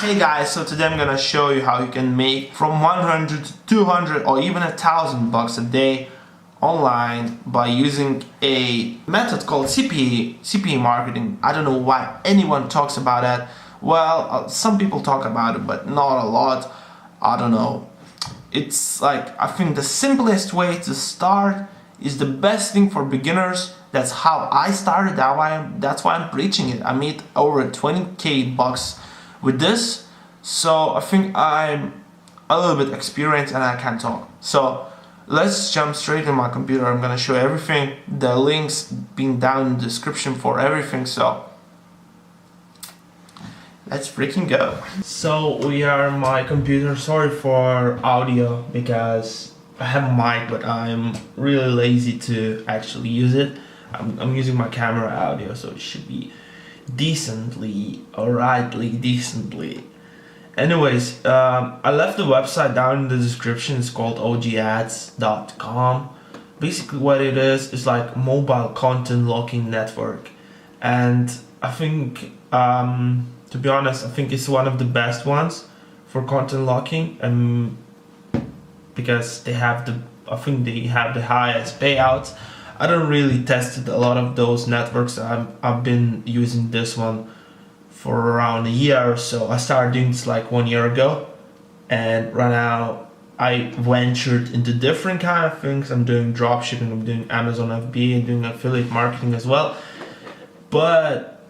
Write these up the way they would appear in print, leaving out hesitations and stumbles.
Hey guys, so today I'm gonna show you how you can make from 100 to 200 or even $1,000 a day online by using a method called CPA marketing. I don't know why anyone talks about that. Well, some people talk about it, but not a lot. I don't know. It's like, I think the simplest way to start is the best thing for beginners. That's how I started. That's why I'm preaching it. I made over 20k bucks with this, so I think I'm a little bit experienced and I can talk. So let's jump straight in my computer. I'm gonna show everything. The links being down in the description for everything. So let's freaking go. So we are on my computer. Sorry for audio because I have a mic, but I'm really lazy to actually use it. I'm using my camera audio, so it should be decently. Anyways, I left the website down in the description. It's called ogads.com. Basically what it is like mobile content locking network, and I think to be honest, I think it's one of the best ones for content locking, and because they have the highest payouts. I don't really tested a lot of those networks. I've been using this one for around a year or so. I started doing this like 1 year ago, and right now I ventured into different kind of things. I'm doing dropshipping, I'm doing Amazon FBA, and doing affiliate marketing as well. But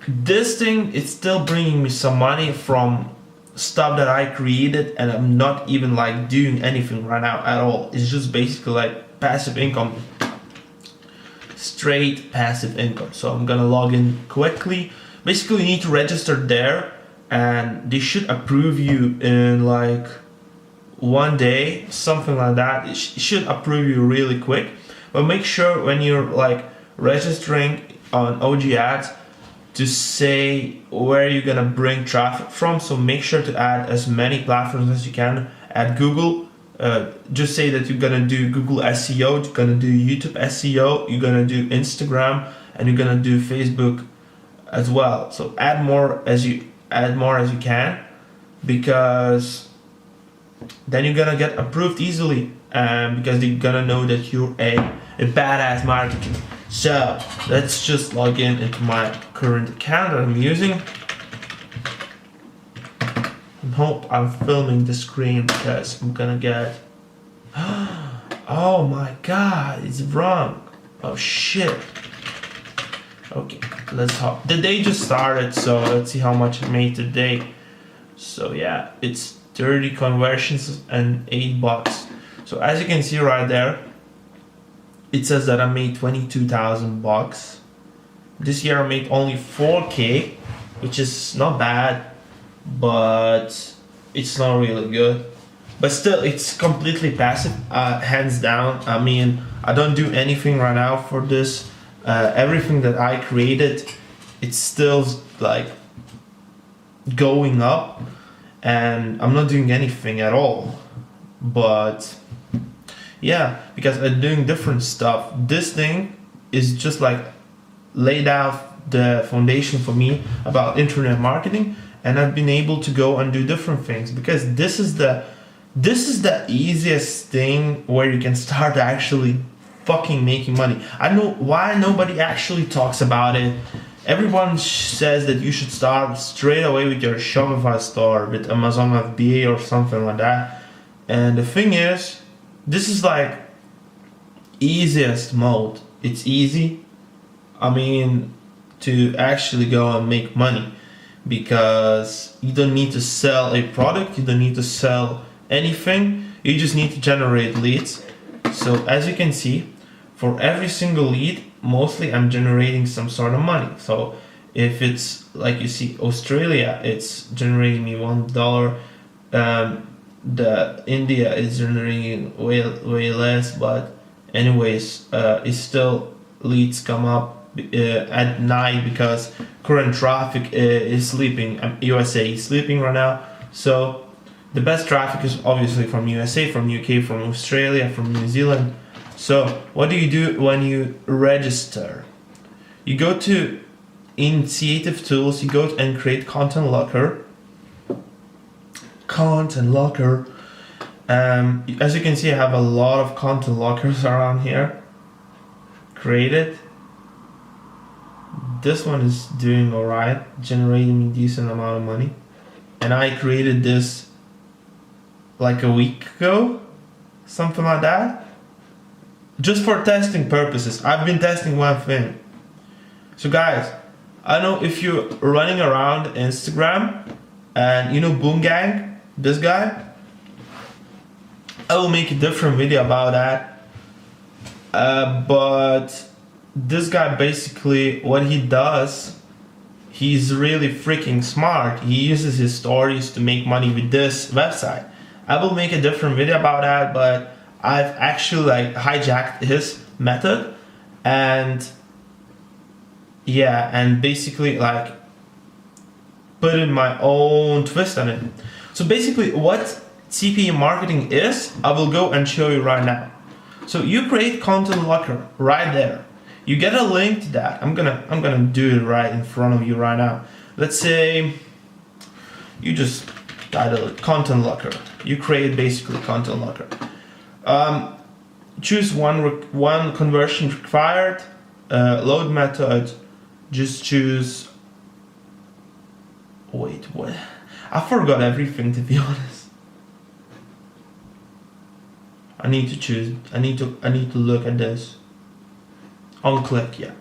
this thing, it's still bringing me some money from stuff that I created, and I'm not even like doing anything right now at all. It's just basically like passive income, straight passive income. So I'm gonna log in quickly. Basically you need to register there, and they should approve you in like 1 day, something like that. It should approve you really quick. But make sure when you're like registering on OG Ads to say where you're gonna bring traffic from. So make sure to add as many platforms as you can. Add Google. Just say that you're gonna do Google SEO, you're gonna do YouTube SEO, you're gonna do Instagram, and you're gonna do Facebook as well. So add more as you can, because then you're gonna get approved easily, because they're gonna know that you're a badass marketer. So let's just log in into my current account that I'm using. I hope I'm filming the screen because I'm gonna get oh my god, it's wrong. Oh shit. Okay, let's hop. The day just started, so let's see how much I made today. So yeah, it's 30 conversions and $8. So as you can see right there, it says that I made 22,000 bucks. This year I made only 4k, which is not bad, but it's not really good. But still, it's completely passive, hands down. I mean, I don't do anything right now for this. Everything that I created, it's still like going up, and I'm not doing anything at all. But yeah, because I'm doing different stuff. This thing is just like laid out the foundation for me about internet marketing, and I've been able to go and do different things, because this is the easiest thing where you can start actually fucking making money. I know why nobody actually talks about it. Everyone says that you should start straight away with your Shopify store, with Amazon FBA or something like that. And the thing is, this is like easiest mode. It's easy, I mean, to actually go and make money, because you don't need to sell a product, you don't need to sell anything, you just need to generate leads. So as you can see, for every single lead, mostly I'm generating some sort of money. So if it's like you see Australia, it's generating me $1. The India is generating way less, but anyways, it's still leads come up at night because current traffic is sleeping. USA is sleeping right now, so the best traffic is obviously from USA, from UK, from Australia, from New Zealand. So what do you do when you register? You go to Initiative Tools, you go and create Content Locker, content locker. As you can see, I have a lot of content lockers around here created. This one is doing alright, generating me a decent amount of money. And I created this like a week ago, something like that. Just for testing purposes. I've been testing one thing. So guys, I know if you're running around Instagram and you know Boom Gang, this guy, I will make a different video about that. But this guy basically, what he does, he's really freaking smart. He uses his stories to make money with this website. I will make a different video about that, but I've actually like hijacked his method and yeah, and basically like put in my own twist on it. So basically what CPA marketing is, I will go and show you right now. So you create content locker right there. You get a link to that. I'm gonna do it right in front of you right now. Let's say you just title it content locker. You create basically content locker. Choose one conversion required. Load method. Just choose. Wait, what? I forgot everything, to be honest. I need to choose. I need to look at this. On click, yeah.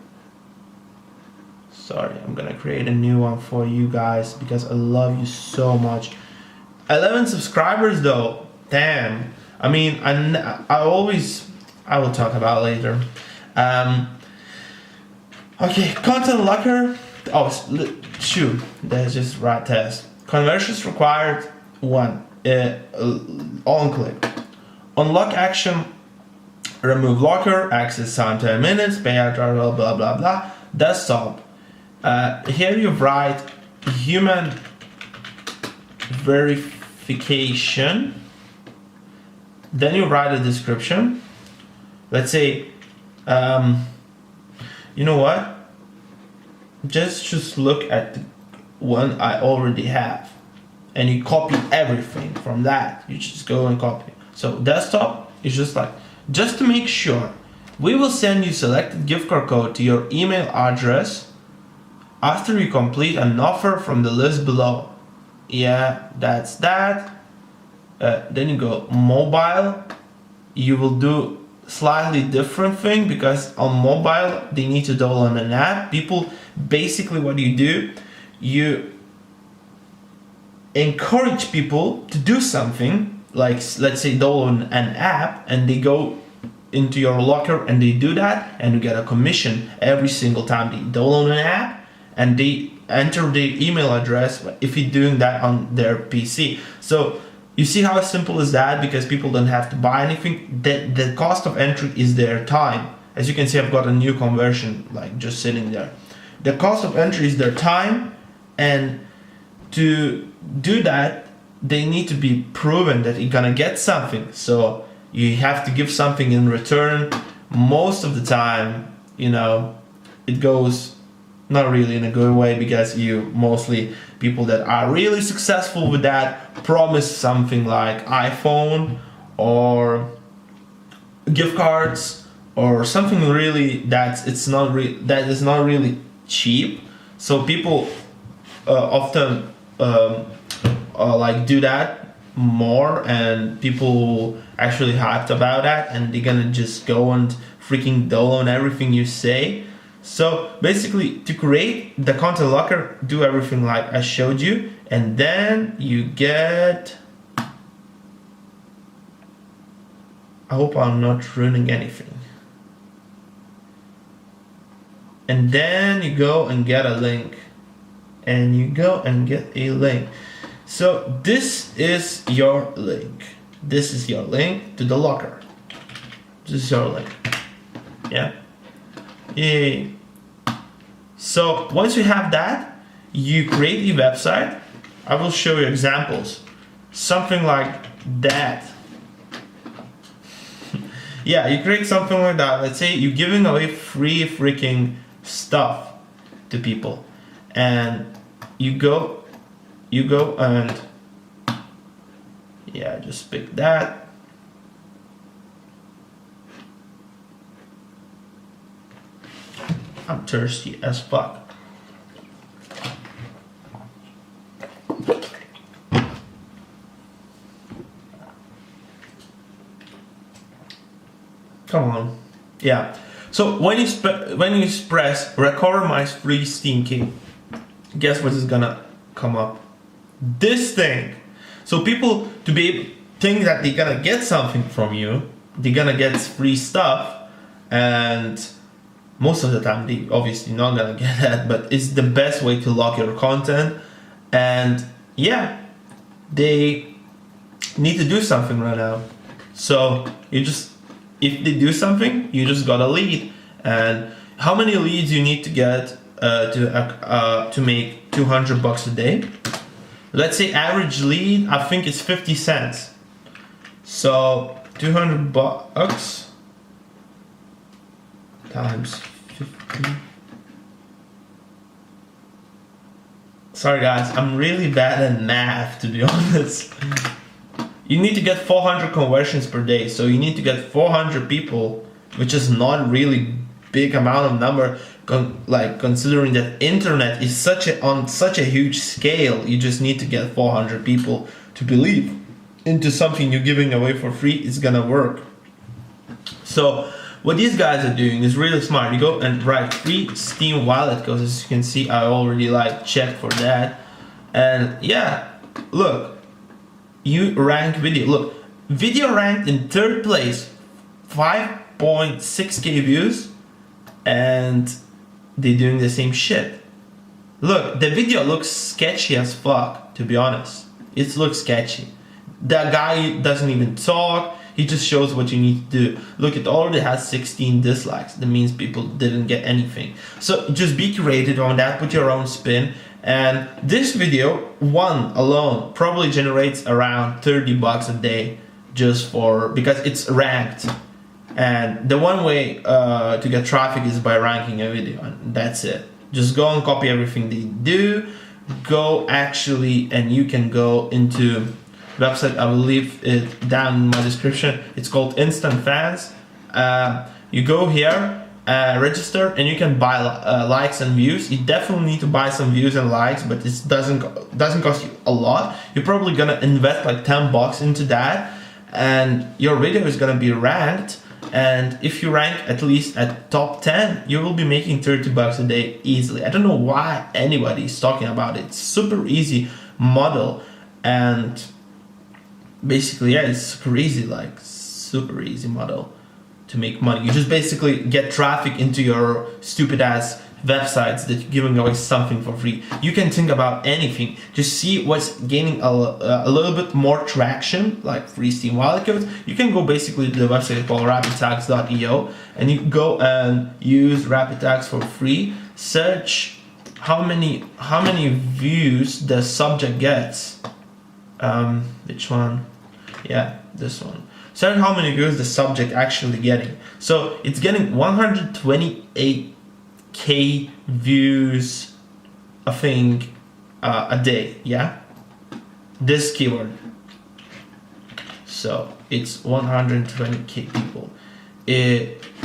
Sorry, I'm gonna create a new one for you guys because I love you so much. 11 subscribers though, damn. I mean, I will talk about it later. Okay, content locker. Oh, shoot, that's just right test. Conversions required 1. On click. Unlock action. Remove locker, access time 10 minutes, payout, blah blah blah blah. Desktop. Here you write human verification. Then you write a description. Let's say, you know what? Just look at the one I already have, and you copy everything from that. You just go and copy. So desktop is just like. Just to make sure, we will send you selected gift card code to your email address after you complete an offer from the list below. Yeah, that's that. Then you go mobile. You will do slightly different thing because on mobile they need to download an app. People, basically what you do, you encourage people to do something. Like let's say download an app and they go into your locker and they do that and you get a commission every single time they download an app and they enter their email address if you're doing that on their PC. So you see how simple is that, because people don't have to buy anything. The cost of entry is their time. As you can see, I've got a new conversion like just sitting there. The cost of entry is their time, and to do that they need to be proven that you're gonna get something. So you have to give something in return. Most of the time, you know, it goes not really in a good way because mostly people that are really successful with that promise something like iPhone or gift cards or something really that is not really cheap. So people often like do that more, and people actually hyped about that, and they're gonna just go and freaking download everything you say. So basically, to create the content locker, do everything like I showed you, and then you get, I hope I'm not ruining anything, and then you go and get a link, and you go and get a link. So this is your link. This is your link to the locker. This is your link. Yeah. Yay. So once you have that, you create a website. I will show you examples. Something like that. Yeah, you create something like that. Let's say you're giving away free freaking stuff to people, and you go and Yeah, just pick that. I'm thirsty as fuck. Come on. Yeah. So when you press recover my free Steam key, guess what is gonna come up? This thing. So people to be think that they're gonna get something from you, they're gonna get free stuff, and most of the time they obviously not gonna get that, but it's the best way to lock your content. And yeah, they need to do something right now. So you just, if they do something, you just got a lead. And how many leads you need to get to make $200 a day? Let's say average lead, I think it's 50 cents. So $200 times 50. Sorry guys, I'm really bad at math, to be honest. You need to get 400 conversions per day. So you need to get 400 people, which is not really big amount of number, considering that internet is on such a huge scale. You just need to get 400 people to believe into something you're giving away for free is gonna work. So what these guys are doing is really smart. You go and write free Steam wallet, because as you can see, I already checked for that. And yeah, look, you rank video. Look, video ranked in 3rd place, 5.6k views, and they're doing the same shit. Look, the video looks sketchy as fuck, to be honest. It looks sketchy. That guy doesn't even talk. He just shows what you need to do. Look, it already has 16 dislikes. That means people didn't get anything. So just be creative on that, put your own spin. And this video, one alone, probably generates around $30 a day, just because it's ranked. And the one way to get traffic is by ranking a video, and that's it. Just go and copy everything they do. And you can go into website, I will leave it down in my description. It's called Instant Fans. You go here, register, and you can buy likes and views. You definitely need to buy some views and likes, but it doesn't cost you a lot. You're probably gonna invest like $10 into that, and your video is gonna be ranked. And if you rank at least at top 10, you will be making $30 a day easily. I don't know why anybody is talking about it. It's super easy model, and basically, yeah, it's super easy, super easy model to make money. You just basically get traffic into your stupid ass websites that you're giving away something for free. You can think about anything. Just see what's gaining a little bit more traction, like free Steam wallet codes. You can go basically to the website called rapidtags.io, and you can go and use rapid tags for free. Search how many views the subject gets. Which one? Yeah, this one. Search how many views the subject actually getting. So it's getting 128k views, I think, a day. Yeah, this keyword. So it's 120k people.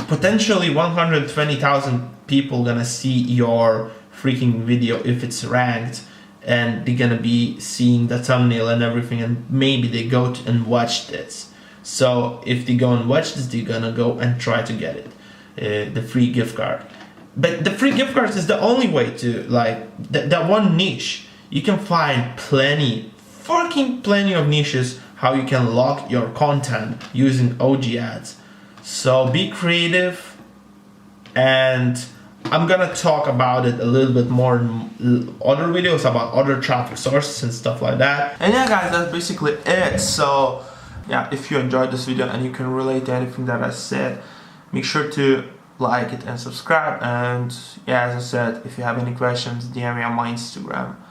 Potentially 120,000 people gonna see your freaking video if it's ranked, and they're gonna be seeing the thumbnail and everything, and maybe they go and watch this. So if they go and watch this, they're gonna go and try to get it, the free gift card. But the free gift cards is the only way to, that one niche. You can find plenty of niches how you can lock your content using OG ads. So be creative, and I'm gonna talk about it a little bit more in other videos about other traffic sources and stuff like that. And yeah guys, that's basically it. So yeah, if you enjoyed this video and you can relate to anything that I said, make sure to like it and subscribe. And yeah, as I said, if you have any questions, DM me on my Instagram.